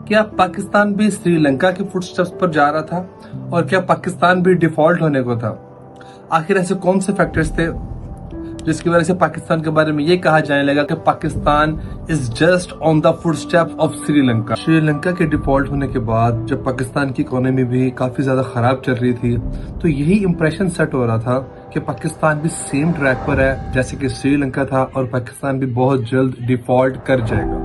کیا پاکستان بھی سری لنکا کے فٹ سٹیپس پر جا رہا تھا اور کیا پاکستان بھی ڈیفالٹ ہونے کو تھا؟ آخر ایسے کون سے فیکٹرز تھے جس کی وجہ سے پاکستان کے بارے میں یہ کہا جانے لگا کہ Pakistan is just on the footsteps of Sri Lanka? Sri Lanka کے ڈیفالٹ ہونے کے بعد جب پاکستان کی اکانومی بھی کافی زیادہ خراب چل رہی تھی تو یہی امپریشن سیٹ ہو رہا تھا کہ پاکستان بھی سیم ٹریک پر ہے جیسے کہ سری لنکا تھا اور پاکستان بھی بہت جلد ڈیفالٹ کر جائے گا.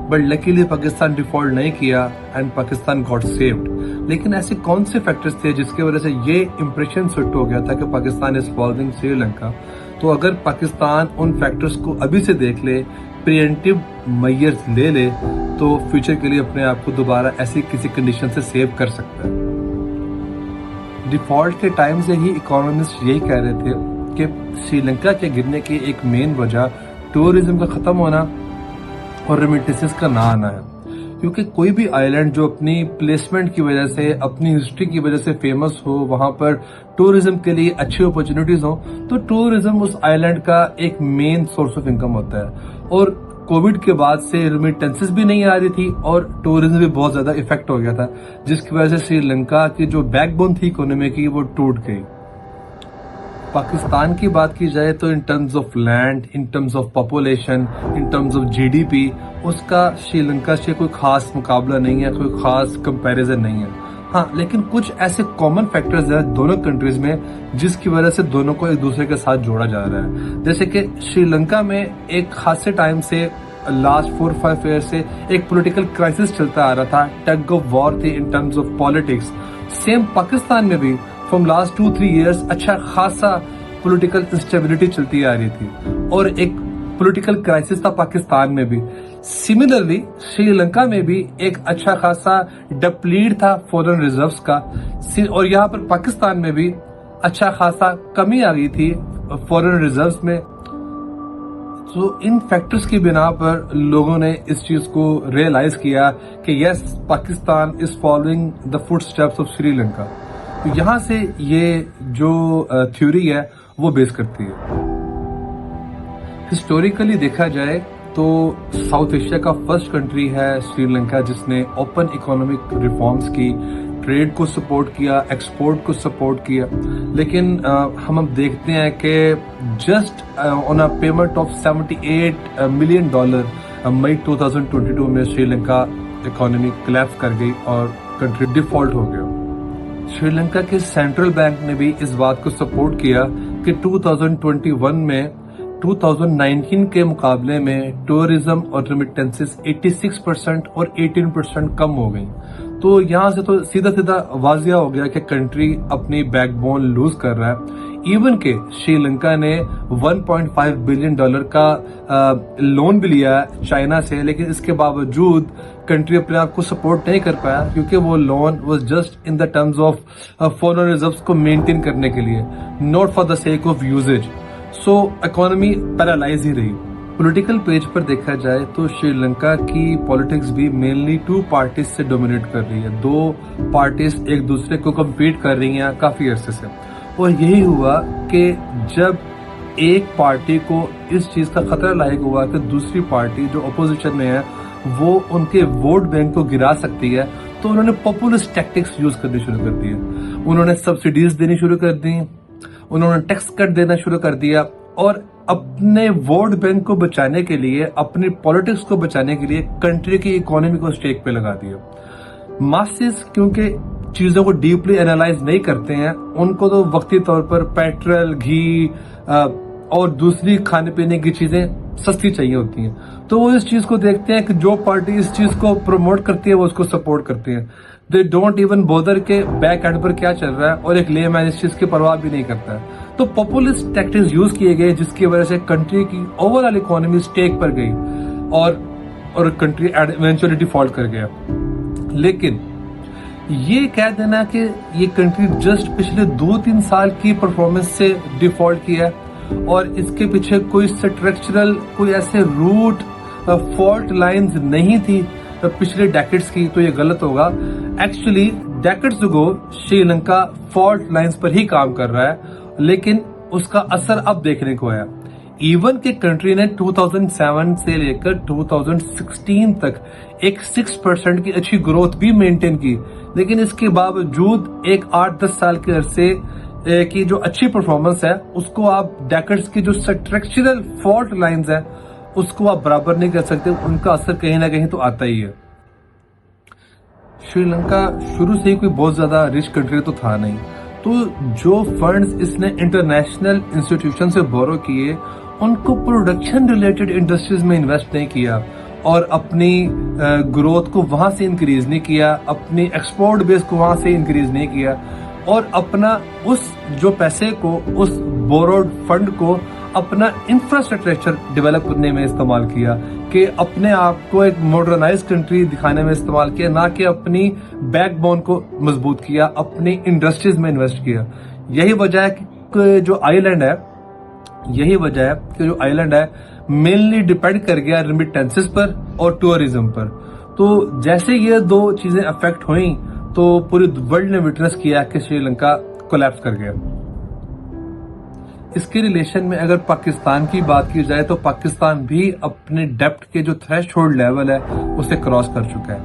بٹ لکیلی پاکستان ڈیفالٹ نہیں کیا اینڈ پاکستان گاٹ سیوڈ. لیکن ایسے کون سے فیکٹرز تھے جس کی وجہ سے یہ امپریشن سیٹ ہو گیا تھا کہ پاکستان از فالوئنگ سری لنکا؟ تو اگر پاکستان ان فیکٹرز کو ابھی سے دیکھ لے، پریونٹیو میئرز لے لے، تو فیوچر کے لیے اپنے آپ کو دوبارہ ایسی کسی کنڈیشن سے سیو کر سکتا ہے. ڈیفالٹ کے ٹائم سے ہی اکانومسٹ یہی کہہ رہے تھے کہ سری لنکا کے گرنے کی ایک مین وجہ ٹورزم کا ختم ہونا اور ریمیٹنسز کا نہ آنا ہے. کیونکہ کوئی بھی آئی لینڈ جو اپنی پلیسمنٹ کی وجہ سے، اپنی ہسٹری کی وجہ سے فیمس ہو، وہاں پر ٹورزم کے لیے اچھی اپرچونیٹیز ہوں، تو ٹورزم اس آئی لینڈ کا ایک مین سورس آف انکم ہوتا ہے. اور کووڈ کے بعد سے ریمیٹنسز بھی نہیں آ رہی تھی اور ٹورزم بھی بہت زیادہ افیکٹ ہو گیا تھا، جس کی وجہ سے سری لنکا کی جو بیک بون تھی اکانومی کی وہ ٹوٹ گئی. پاکستان کی بات کی جائے تو in terms of land, in terms of population, in terms of G D P, اس کا سری لنکا سے کوئی خاص مقابلہ نہیں ہے، کوئی خاص کمپیریزن نہیں ہے. ہاں، لیکن کچھ ایسے کامن فیکٹرز ہیں دونوں کنٹریز میں جس کی وجہ سے دونوں کو ایک دوسرے کے ساتھ جوڑا جا رہا ہے. جیسے کہ سری لنکا میں ایک خاصے ٹائم سے، لاسٹ 4-5 ایئر سے ایک پولیٹیکل کرائسس چلتا آ رہا تھا، ٹگ آف وار تھی ان terms of politics. Same Pakistan میں بھی فرام لاسٹ 2-3 ایئرس اچھا خاصا پولیٹیکل انسٹیبلٹی چلتی آ رہی تھی اور ایک پولیٹیکل کرائسس تھا پاکستان میں بھی. سملرلی سری لنکا میں بھی ایک اچھا خاصا ڈپلیٹ تھا فورن ریزروز کا، اور یہاں پر پاکستان میں بھی اچھا خاصا کمی آ گئی تھی فورن ریزروز میں. تو ان فیکٹرز کی بنا پر لوگوں نے اس چیز کو ریئلائز کیا کہ yes, Pakistan is following the footsteps of Sri Lanka. تو یہاں سے یہ جو تھیوری ہے وہ بیس کرتی ہے. ہسٹوریکلی دیکھا جائے تو ساؤتھ ایشیا کا فرسٹ کنٹری ہے سری لنکا جس نے اوپن اکنامک ریفارمز کی، ٹریڈ کو سپورٹ کیا، ایکسپورٹ کو سپورٹ کیا. لیکن ہم اب دیکھتے ہیں کہ just on a payment of $78 million May 2022 میں سری لنکا اکانومی کلیپس کر گئی اور کنٹری ڈیفالٹ ہو گیا. سری لنکا کے سینٹرل بینک نے بھی اس بات کو سپورٹ کیا کہ 2021 میں 2019 کے مقابلے میں ٹورزم اور ریمیٹنسز 86% اور 18% کم ہو گئی. تو یہاں سے تو سیدھا سیدھا واضح ہو گیا کہ کنٹری اپنی بیک بون لوز کر رہا ہے. ایون کہ سری لنکا نے $1.5 بلین کا لون بھی لیا ہے چائنا سے، لیکن اس کے باوجود کنٹری اپنے آپ کو سپورٹ نہیں کر پایا کیونکہ وہ loan was just in the terms of foreign reserves کو مینٹین کرنے کے لیے، not for the sake of usage. So economy paralyze ہی رہی. پولیٹیکل پیج پر دیکھا جائے تو سری لنکا کی پالیٹکس بھی مینلی 2 پارٹیز سے ڈومینیٹ کر رہی ہے. 2 پارٹیز ایک دوسرے کو کمپیٹ کر رہی ہیں کافی عرصے سے. اور یہی ہوا کہ جب ایک پارٹی کو اس چیز کا خطرہ لاحق ہوا کہ دوسری پارٹی جو اپوزیشن میں ہے وہ ان کے ووٹ بینک کو گرا سکتی ہے، تو انہوں نے پاپولسٹ ٹیکٹکس یوز کرنی شروع کر دی. انہوں نے سبسڈیز دینی شروع کر دی، انہوں نے ٹیکس کٹ دینا شروع کر دیا، اور اپنے ووٹ بینک کو بچانے کے لیے، اپنی پالیٹکس کو بچانے کے لیے کنٹری کی اکانومی کو اسٹیک پہ لگا دیا. ماسز کیونکہ چیزوں کو ڈیپلی اینالائز نہیں کرتے ہیں، ان کو تو وقتی طور پر پیٹرول، گھی اور دوسری کھانے پینے کی چیزیں سستی چاہیے ہوتی ہیں، تو وہ اس چیز کو دیکھتے ہیں کہ جو پارٹی اس چیز کو پروموٹ کرتی ہے وہ اس کو سپورٹ کرتے ہیں. دے ڈونٹ ایون بودر کہ بیک اینڈ پر کیا چل رہا ہے، اور ایک لے مین اس چیز کی پرواہ بھی نہیں کرتا ہے. تو پاپولسٹ ٹیکٹکس یوز کیے گئے جس کی وجہ سے کنٹری کی اوور آل اکانومی اسٹیک پر گئی اور کنٹری ایونچولی ڈیفالٹ کر گیا. لیکن یہ کہہ دینا کہ یہ کنٹری جسٹ پچھلے 2-3 سال کی پرفارمنس سے ڈیفالٹ کیا ہے اور اس کے پیچھے کوئی سٹرکچرل، کوئی ایسے روٹ فالٹ لائنز نہیں تھی پچھلے ڈیکڈز کی، تو یہ غلط ہوگا. ایکچولی ڈیکڈز اگو سری لنکا فالٹ لائنز پر ہی کام کر رہا ہے، لیکن اس کا اثر اب دیکھنے کو آیا. ایون کہ کنٹری نے 2007 سے لے کر 2016 تک ایک 6% کی اچھی گروتھ بھی مینٹین کی، لیکن اس کے باوجود ایک 8-10 سال کے عرصے کی جو اچھی پرفارمنس ہے اس کو آپ ڈیکڈز کی جو سٹرکچرل فالٹ لائنز ہیں اس کو آپ برابر نہیں کر سکتے، ان کا اثر کہیں نہ کہیں تو آتا ہی ہے۔ شری لنکا شروع سے ہی کوئی بہت زیادہ رچ کنٹری تو تھا نہیں، تو جو فنڈز اس نے انٹرنیشنل انسٹیٹیوشن سے بورو کیے ان کو پروڈکشن ریلیٹڈ انڈسٹریز میں انویسٹ نہیں کیا اور اپنی گروتھ کو وہاں سے انکریز نہیں کیا، اپنی ایکسپورٹ بیس کو وہاں سے انکریز نہیں کیا، اور اپنا اس جو پیسے کو، اس بوروڈ فنڈ کو اپنا انفراسٹرکچر ڈیولپ کرنے میں استعمال کیا، کہ اپنے آپ کو ایک ماڈرنائز کنٹری دکھانے میں استعمال کیا، نہ کہ اپنی بیک بون کو مضبوط کیا، اپنی انڈسٹریز میں انویسٹ کیا۔ یہی وجہ ہے کہ جو آئی لینڈ ہے مینلی ڈیپینڈ کر گیا ریمیٹنسز پر اور ٹورزم پر۔ تو جیسے یہ دو چیزیں افیکٹ ہوئیں تو پوری ورلڈ نے وٹنس کیا کہ سری لنکا کولیپس کر گیا۔ اس کے ریلیشن میں اگر پاکستان کی بات کی جائے تو پاکستان بھی اپنے ڈیپٹ کے جو تھریش ہولڈ لیول ہے اسے کراس کر چکا ہے۔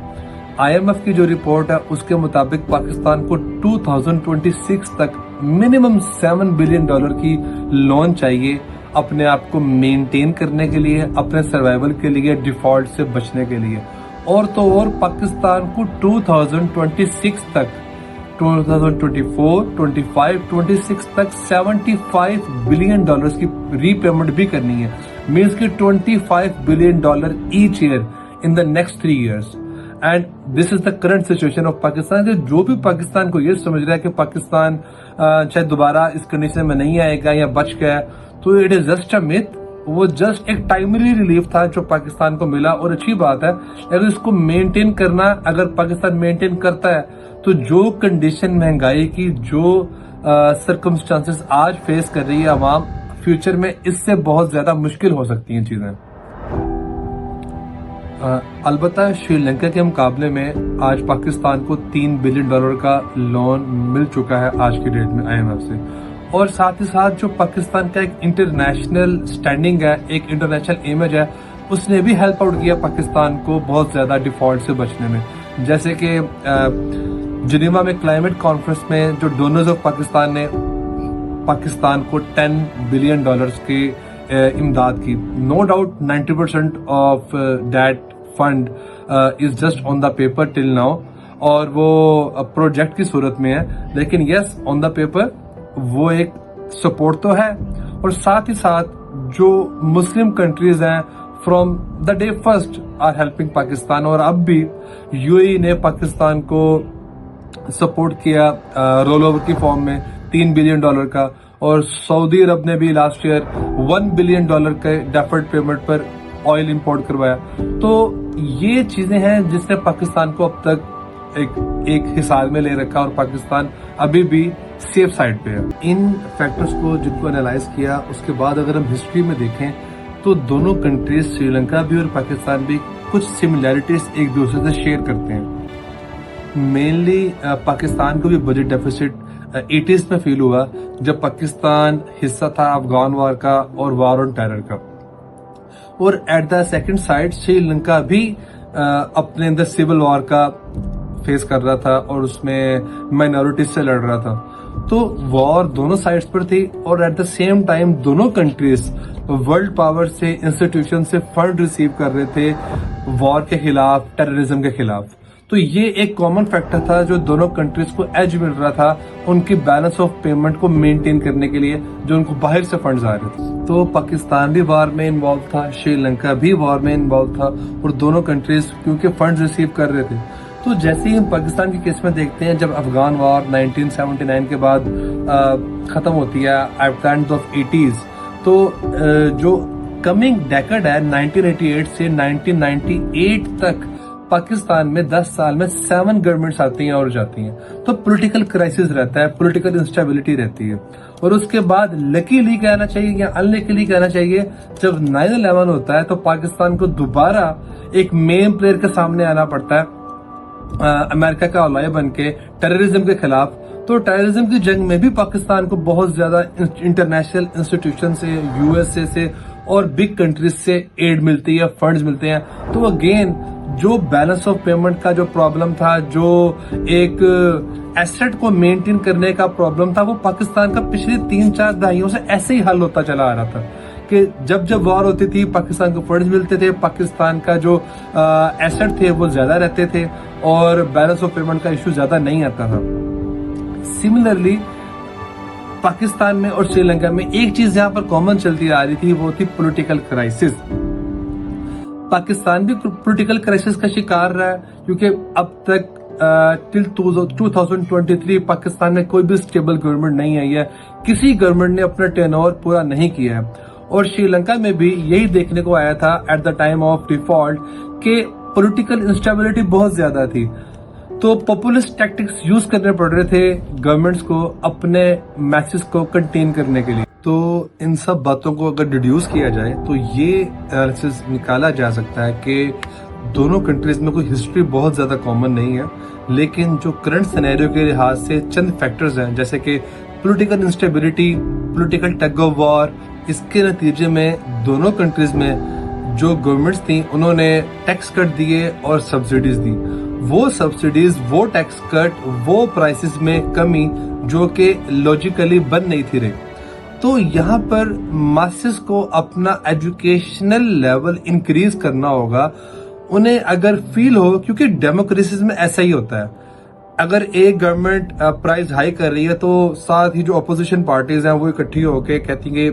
IMF کی جو رپورٹ ہے اس کے مطابق پاکستان کو 2026 تک منیمم $7 بلین کی لون چاہیے اپنے آپ کو مینٹین کرنے کے لیے، اپنے سروائیول کے لیے، ڈیفالٹ سے بچنے کے لیے، اور تو اور پاکستان کو 2026 تک 2024, 25, 26 تک $75 بلین کی ری پیمنٹ بھی کرنی ہے، مینس کہ $25 billion each year in the next 3 years. And this is the current situation of Pakistan. جو بھی پاکستان کو یہ سمجھ رہا ہے کہ پاکستان شاید دوبارہ اس کنڈیشن میں نہیں آئے گا یا بچ گیا، تو it is just a math. وہ جسٹ ایک ٹائملی ریلیف تھا جو پاکستان کو ملا، اور اچھی بات ہے اگر اس کو مینٹین کرنا، اگر پاکستان مینٹین کرتا ہے تو جو کنڈیشن مہنگائی کی، جو سرکمسٹانسز آج فیس کر رہی ہے عوام، فیوچر میں اس سے بہت زیادہ مشکل ہو سکتی ہیں چیزیں۔ البتہ شری لنکا کے مقابلے میں آج پاکستان کو $3 بلین کا لون مل چکا ہے آج کی ڈیٹ میں IMF سے، اور ساتھ ہی ساتھ جو پاکستان کا ایک انٹرنیشنل سٹینڈنگ ہے، ایک انٹرنیشنل امیج ہے، اس نے بھی ہیلپ آؤٹ کیا پاکستان کو بہت زیادہ ڈیفالٹ سے بچنے میں۔ جیسے کہ جنیوا میں کلائمیٹ کانفرنس میں جو ڈونرز آف پاکستان نے پاکستان کو $10 بلین کی امداد کی، no doubt 90% of that fund is just on the paper till now, اور وہ پروجیکٹ کی صورت میں ہے، لیکن یس آن دا پیپر وہ ایک سپورٹ تو ہے۔ اور ساتھ ہی ساتھ جو مسلم کنٹریز ہیں from the day first are helping Pakistan, اور اب بھی UAE نے پاکستان کو سپورٹ کیا رول اوور کی فارم میں $3 بلین کا، اور سعودی عرب نے بھی لاسٹ ایئر $1 بلین کے ڈیفرڈ پیمنٹ پر آئل امپورٹ کروایا۔ تو یہ چیزیں ہیں جس نے پاکستان کو اب تک ایک حساب میں لے رکھا، اور پاکستان ابھی بھی سیف سائڈ پہ ہے۔ ان فیکٹرز کو جن کو انالائز کیا، اس کے بعد اگر ہم ہسٹری میں دیکھیں تو دونوں کنٹریز سری لنکا بھی اور پاکستان بھی کچھ سملیرٹیز ایک دوسرے سے شیئر کرتے ہیں۔ مینلی پاکستان کو بھی بجٹ ڈیفیسٹ 80s میں فیل ہوا جب پاکستان حصہ تھا افغان وار کا اور وار آن ٹیرر کا، اور at the second side Sri Lanka بھی اپنے اندر سول وار کا فیس کر رہا تھا اور اس میں مائنورٹیز سے لڑ رہا تھا۔ تو وار دونوں سائڈز پر تھی، اور ایٹ دا سیم ٹائم دونوں کنٹریز ورلڈ پاور سے، انسٹیٹیوشن سے فنڈ ریسیو کر رہے تھے وار کے خلاف، ٹیررزم کے خلاف۔ تو یہ ایک کامن فیکٹر تھا جو دونوں کنٹریز کو ایج مل رہا تھا ان کی بیلنس آف پیمنٹ کو مینٹین کرنے کے لیے، جو ان کو باہر سے فنڈز آ رہے تھے۔ تو پاکستان بھی وار میں انوالو تھا، شری لنکا بھی وار میں انوالو تھا، اور دونوں کنٹریز کیونکہ فنڈز ریسیو کر رہے تھے۔ تو جیسے ہی ہم پاکستان کی کیس میں دیکھتے ہیں، جب افغان وار 1979 کے بعد ختم ہوتی ہے at the and of 80s، تو جو کمنگ ڈیکڈ ہے 1988 سے 1998 تک پاکستان میں 10 سال میں 7 گورنمنٹس آتی ہیں اور جاتی ہیں، تو پولیٹیکل کرائسس رہتا ہے، پولیٹیکل انسٹیبلٹی رہتی ہے۔ اور اس کے بعد لکیلی کہنا چاہیے یا ان لکیلی کہنا چاہیے، جب 9/11 ہوتا ہے تو پاکستان کو دوبارہ ایک مین پلیئر کے سامنے آنا پڑتا ہے امریکہ کا الائے بن کے ٹیررزم کے خلاف۔ تو ٹیررزم کی جنگ میں بھی پاکستان کو بہت زیادہ انٹرنیشنل انسٹیٹیوشن سے، یو ایس اے سے اور بگ کنٹریز سے ایڈ ملتی ہے، فنڈز ملتے ہیں. تو اگین جو بیلنس آف پیمنٹ کا جو پرابلم تھا، جو ایک ایسٹ کو مینٹین کرنے کا پرابلم تھا، وہ پاکستان کا پچھلی 3-4 دہائیوں سے ایسے ہی حل ہوتا چلا آ رہا تھا کہ جب وار ہوتی تھی پاکستان کو فنڈز ملتے تھے، پاکستان کا جو ایسٹ تھے وہ زیادہ رہتے تھے اور بیلنس آف پیمنٹ کا ایشو زیادہ نہیں آتا تھا. سملرلی پاکستان میں اور سری لنکا میں ایک چیز یہاں پر کامن چلتی آ رہی تھی، وہ تھی پولیٹیکل کرائسس. پاکستان بھی پولیٹیکل کرائسس کا شکار رہا ہے کیونکہ اب تک ٹل 2023 پاکستان میں کوئی بھی اسٹیبل گورنمنٹ نہیں آئی ہے، کسی گورنمنٹ نے اپنا ٹینور پورا نہیں کیا ہے. اور شری لنکا میں بھی یہی دیکھنے کو آیا تھا at the time of default کہ پولیٹیکل انسٹیبلٹی بہت زیادہ تھی. تو پاپولسٹ ٹیکٹکس یوز کرنے پڑ رہے تھے گورنمنٹس کو اپنے میسز کو کنٹین کرنے کے لیے. تو ان سب باتوں کو اگر ڈیڈیوس کیا جائے تو یہ انالیسس نکالا جا سکتا ہے کہ دونوں کنٹریز میں کوئی ہسٹری بہت زیادہ کامن نہیں ہے، لیکن جو کرنٹ سینیریو کے لحاظ سے چند فیکٹرز ہیں جیسے کہ political instability, political tug of war, اس کے نتیجے میں دونوں کنٹریز میں جو گورنمنٹس تھیں انہوں نے ٹیکس کٹ دیے اور سبسڈیز دی. وہ سبسڈیز، وہ ٹیکس کٹ، وہ پرائسز میں کمی جو کہ لاجیکلی بن نہیں تھی رہی. تو یہاں پر ماسز کو اپنا ایجوکیشنل لیول انکریز کرنا ہوگا. انہیں اگر فیل ہو، کیونکہ ڈیموکریسیز میں ایسا ہی ہوتا ہے، اگر ایک گورنمنٹ پرائز ہائی کر رہی ہے تو ساتھ ہی جو اپوزیشن پارٹیز ہیں وہ اکٹھی ہو کے کہتی ہیں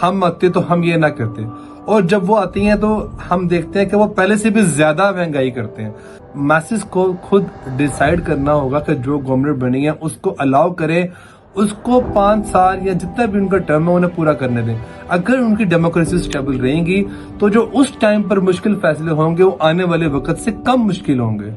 ہم آتے تو ہم یہ نہ کرتے، اور جب وہ آتی ہیں تو ہم دیکھتے ہیں کہ وہ پہلے سے بھی زیادہ مہنگائی کرتے ہیں. میسز کو خود ڈیسائیڈ کرنا ہوگا کہ جو گورنمنٹ بنی ہے اس کو الاؤ کریں، اس کو 5 سال یا جتنا بھی ان کا ٹرم ہے انہیں پورا کرنے دیں. اگر ان کی ڈیموکریسی اسٹیبل رہیں گی تو جو اس ٹائم پر مشکل فیصلے ہوں گے وہ آنے والے وقت سے کم مشکل ہوں گے.